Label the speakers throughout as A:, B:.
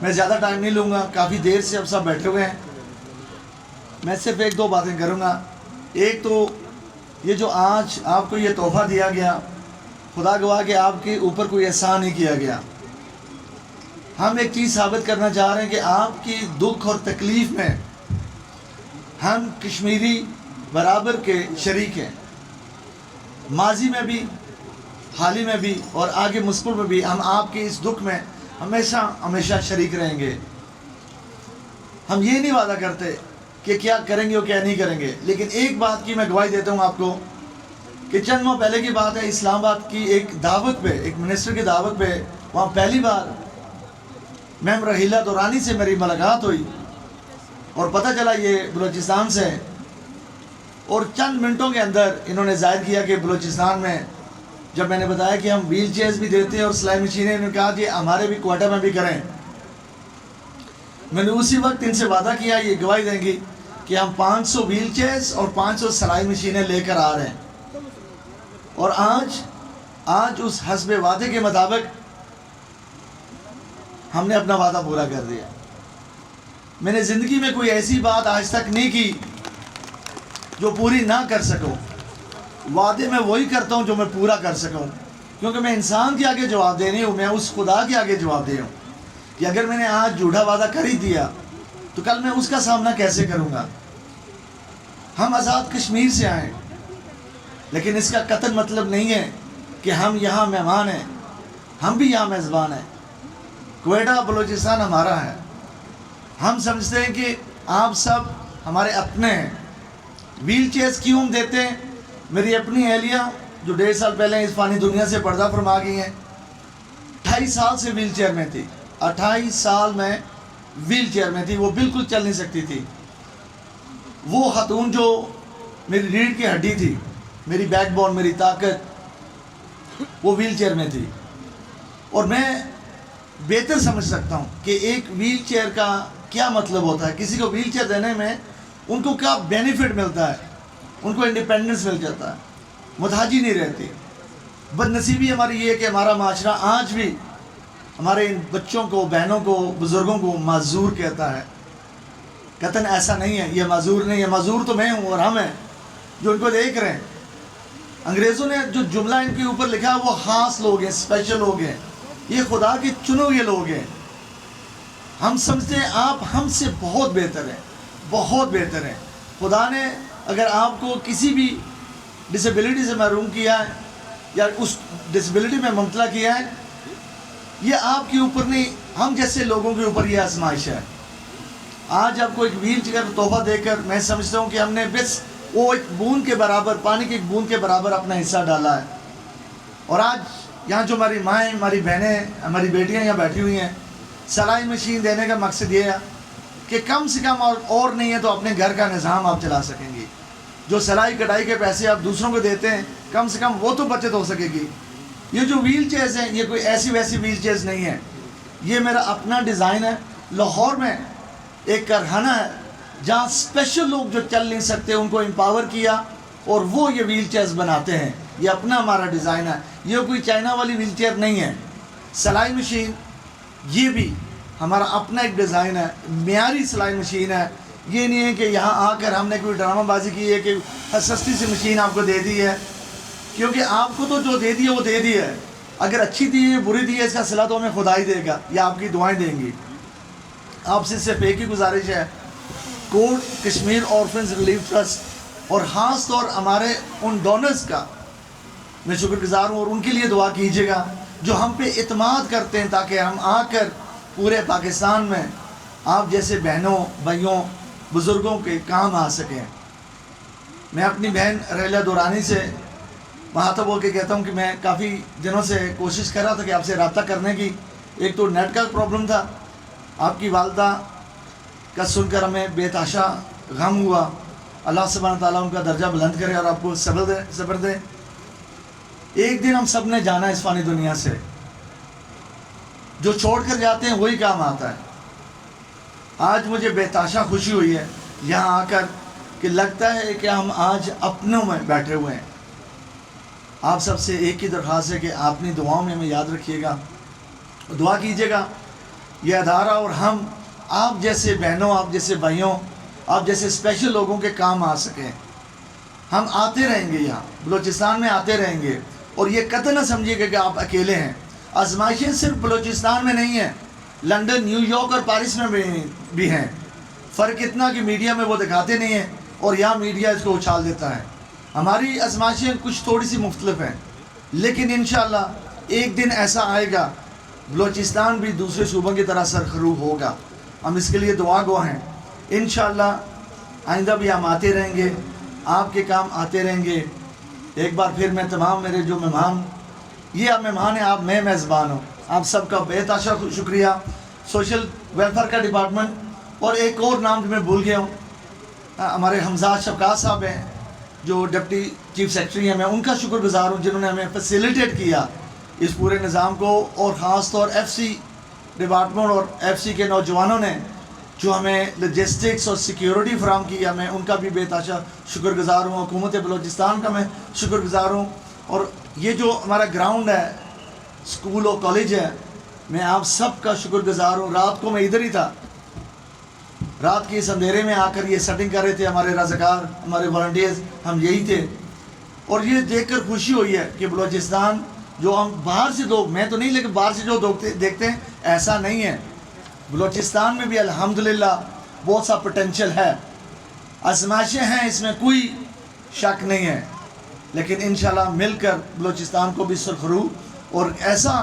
A: میں زیادہ ٹائم نہیں لوں گا، کافی دیر سے اب سب بیٹھے ہوئے ہیں. میں صرف ایک دو باتیں کروں گا. ایک تو یہ جو آج آپ کو یہ تحفہ دیا گیا، خدا گواہ کہ آپ کے اوپر کوئی احسان نہیں کیا گیا. ہم ایک چیز ثابت کرنا چاہ رہے ہیں کہ آپ کی دکھ اور تکلیف میں ہم کشمیری برابر کے شریک ہیں. ماضی میں بھی، حال ہی میں بھی اور آگے مستقبل میں بھی ہم آپ کے اس دکھ میں ہمیشہ ہمیشہ شریک رہیں گے. ہم یہ نہیں وعدہ کرتے کہ کیا کریں گے اور کیا نہیں کریں گے، لیکن ایک بات کی میں گواہی دیتا ہوں آپ کو کہ چند ماہ پہلے کی بات ہے، اسلام آباد کی ایک دعوت پہ، ایک منسٹر کی دعوت پہ، وہاں پہلی بار میم رحیلہ دورانی سے میری ملاقات ہوئی اور پتہ چلا یہ بلوچستان سے ہیں. اور چند منٹوں کے اندر انہوں نے ظاہر کیا کہ بلوچستان میں، جب میں نے بتایا کہ ہم ویل چیئرز بھی دیتے ہیں اور سلائی مشینیں، انہوں نے کہا کہ ہمارے بھی کوئٹہ میں بھی کریں. میں نے اسی وقت ان سے وعدہ کیا، یہ گواہی دیں گی کہ ہم 500 ویل چیئرز اور 500 سلائی مشینیں لے کر آ رہے ہیں. اور آج اس حسب وعدے کے مطابق ہم نے اپنا وعدہ پورا کر دیا. میں نے زندگی میں کوئی ایسی بات آج تک نہیں کی جو پوری نہ کر سکوں. وعدے میں وہی کرتا ہوں جو میں پورا کر سکوں، کیونکہ میں انسان کے آگے جواب دے نہیں ہوں، میں اس خدا کے آگے جواب دے ہوں کہ اگر میں نے آج جھوٹا وعدہ کر ہی دیا تو کل میں اس کا سامنا کیسے کروں گا. ہم آزاد کشمیر سے آئیں، لیکن اس کا قطعاً مطلب نہیں ہے کہ ہم یہاں مہمان ہیں. ہم بھی یہاں میزبان ہیں. کوئٹہ بلوچستان ہمارا ہے. ہم سمجھتے ہیں کہ آپ سب ہمارے اپنے ہیں. ویل چیئرز کیوں ہم دیتے ہیں؟ میری اپنی اہلیہ جو 1.5 سال پہلے اس فانی دنیا سے پردہ فرما گئی ہیں، 28 سال سے ویل چیئر میں تھی. 28 سال میں ویل چیئر میں تھی، وہ بالکل چل نہیں سکتی تھی. وہ خاتون جو میری ریڑھ کی ہڈی تھی، میری بیک بون، میری طاقت، وہ ویل چیئر میں تھی. اور میں بہتر سمجھ سکتا ہوں کہ ایک ویل چیئر کا کیا مطلب ہوتا ہے. کسی کو ویل چیئر دینے میں ان کو کیا بینیفٹ ملتا ہے، ان کو انڈیپینڈنس مل جاتا ہے، محتاجی نہیں رہتی. بدنصیبی ہماری یہ ہے کہ ہمارا معاشرہ آج بھی ہمارے ان بچوں کو، بہنوں کو، بزرگوں کو معذور کہتا ہے. قطعاً ایسا نہیں ہے، یہ معذور نہیں ہے. معذور تو میں ہوں اور ہم ہیں جو ان کو دیکھ رہے ہیں. انگریزوں نے جو جملہ ان کے اوپر لکھا وہ خاص لوگ ہیں، اسپیشل لوگ ہیں، یہ خدا کے چنے ہوئے لوگ ہیں. ہم سمجھتے ہیں آپ ہم سے بہت بہتر ہیں، بہت بہتر ہیں. خدا نے اگر آپ کو کسی بھی ڈسیبلٹی سے محروم کیا ہے یا اس ڈسیبلٹی میں مبتلا کیا ہے، یہ آپ کے اوپر نہیں، ہم جیسے لوگوں کے اوپر یہ آزمائش ہے. آج آپ کو ایک ویل چیئر تحفہ دے کر میں سمجھتا ہوں کہ ہم نے بس وہ ایک بوند کے برابر، پانی کی ایک بوند کے برابر اپنا حصہ ڈالا ہے. اور آج یہاں جو ہماری مائیں، ہماری بہنیں، ہماری بیٹیاں یہاں بیٹھی ہوئی ہیں، سلائی مشین دینے کا مقصد یہ ہے کہ کم سے کم اور نہیں ہے تو اپنے گھر کا نظام آپ چلا سکیں گے. جو سلائی کڑھائی کے پیسے آپ دوسروں کو دیتے ہیں، کم سے کم وہ تو بچت ہو سکے گی. یہ جو ویل چیئرز ہیں، یہ کوئی ایسی ویسی ویل چیئرز نہیں ہیں. یہ میرا اپنا ڈیزائن ہے. لاہور میں ایک کارخانہ ہے جہاں اسپیشل لوگ جو چل نہیں سکتے ان کو امپاور کیا اور وہ یہ ویل چیئرز بناتے ہیں. یہ اپنا ہمارا ڈیزائن ہے، یہ کوئی چائنا والی ویل چیئر نہیں ہے. سلائی مشین یہ بھی ہمارا اپنا ایک ڈیزائن ہے، معیاری سلائی مشین ہے. یہ نہیں ہے کہ یہاں آ کر ہم نے کوئی ڈرامہ بازی کی ہے کہ سستی سی مشین آپ کو دے دی ہے، کیونکہ آپ کو تو جو دے دی ہے وہ دے دی ہے. اگر اچھی دی ہے بری دی ہے، اس کا صلہ تو ہمیں خدا ہی دے گا یا آپ کی دعائیں دیں گی. آپ سے صرف ایک ہی گزارش ہے، کوٹ کشمیر آرفنز ریلیف ٹرسٹ اور خاص طور ہمارے ان ڈونرز کا میں شکر گزار ہوں، اور ان کے لیے دعا کیجیے گا جو ہم پہ اعتماد کرتے ہیں تاکہ ہم آ کر پورے پاکستان میں آپ جیسے بہنوں، بھائیوں، بزرگوں کے کام آ سکیں. میں اپنی بہن رحیلہ دورانی سے مخاطب ہو کے کہتا ہوں کہ میں کافی دنوں سے کوشش کر رہا تھا کہ آپ سے رابطہ کرنے کی. ایک تو نیٹ کا پرابلم تھا، آپ کی والدہ کا سن کر ہمیں بے تحاشا غم ہوا. اللہ سبحانہ تعالیٰ ان کا درجہ بلند کرے اور آپ کو صبر دے. ایک دن ہم سب نے جانا ہے اس فانی دنیا سے. جو چھوڑ کر جاتے ہیں وہی کام آتا ہے. آج مجھے بے تحاشا خوشی ہوئی ہے یہاں آ کر کہ لگتا ہے کہ ہم آج اپنوں میں بیٹھے ہوئے ہیں. آپ سب سے ایک ہی درخواست ہے کہ آپ اپنی دعاؤں میں ہمیں یاد رکھیے گا، دعا کیجیے گا. یہ ادارہ اور ہم آپ جیسے بہنوں، آپ جیسے بھائیوں، آپ جیسے اسپیشل لوگوں کے کام آ سکیں. ہم آتے رہیں گے، یہاں بلوچستان میں آتے رہیں گے. اور یہ قطع نہ سمجھیے کہ آپ اکیلے ہیں. آزمائشیں صرف بلوچستان میں نہیں ہیں، لنڈن، نیو یارک اور پیرس میں بھی ہیں. فرق اتنا کہ میڈیا میں وہ دکھاتے نہیں ہیں اور یہاں میڈیا اس کو اچھال دیتا ہے. ہماری آزمائشیں کچھ تھوڑی سی مختلف ہیں، لیکن انشاءاللہ ایک دن ایسا آئے گا بلوچستان بھی دوسرے صوبوں کی طرح سرخرو ہوگا. ہم اس کے لیے دعا گو ہیں. انشاءاللہ آئندہ بھی ہم آتے رہیں گے، آپ کے کام آتے رہیں گے. ایک بار پھر میں تمام میرے جو مہمان، یہ آپ مہمان ہیں، آپ میں میزبان ہوں، آپ سب کا بے تحاشا شکریہ. سوشل ویلفیئر کا ڈپارٹمنٹ، اور ایک اور نام جو میں بھول گیا ہوں، ہمارے حمزات شفقات صاحب ہیں جو ڈپٹی چیف سیکرٹری ہیں. میں ان کا شکر گزار ہوں جنہوں نے ہمیں فیسیلیٹیٹ کیا اس پورے نظام کو، اور خاص طور ایف سی ڈپارٹمنٹ اور ایف سی کے نوجوانوں نے جو ہمیں لوجسٹکس اور سیکیورٹی فراہم کی. میں ان کا بھی بے تحاشا شکر گزار ہوں. حکومت بلوچستان کا میں شکر گزار ہوں. اور یہ جو ہمارا گراؤنڈ ہے، اسکول اور کالج ہے، میں آپ سب کا شکر گزار ہوں. رات کو میں ادھر ہی تھا، رات کے اس اندھیرے میں آ کر یہ سیٹنگ کر رہے تھے ہمارے رضاکار، ہمارے والنٹیئرز، ہم یہی تھے. اور یہ دیکھ کر خوشی ہوئی ہے کہ بلوچستان جو ہم باہر سے لوگ، میں تو نہیں لیکن باہر سے جو دیکھتے ہیں، ایسا نہیں ہے. بلوچستان میں بھی الحمدللہ بہت سا پوٹینشل ہے. آزمائشیں ہیں، اس میں کوئی شک نہیں ہے، لیکن انشاءاللہ مل کر بلوچستان کو بھی سرخرو اور ایسا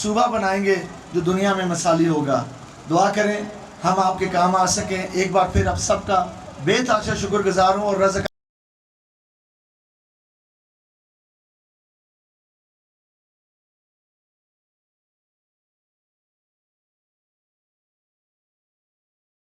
A: صوبہ بنائیں گے جو دنیا میں مثالی ہوگا. دعا کریں ہم آپ کے کام آ سکیں. ایک بار پھر آپ سب کا بے تحاشا شکر گزار ہوں. اور رضاکار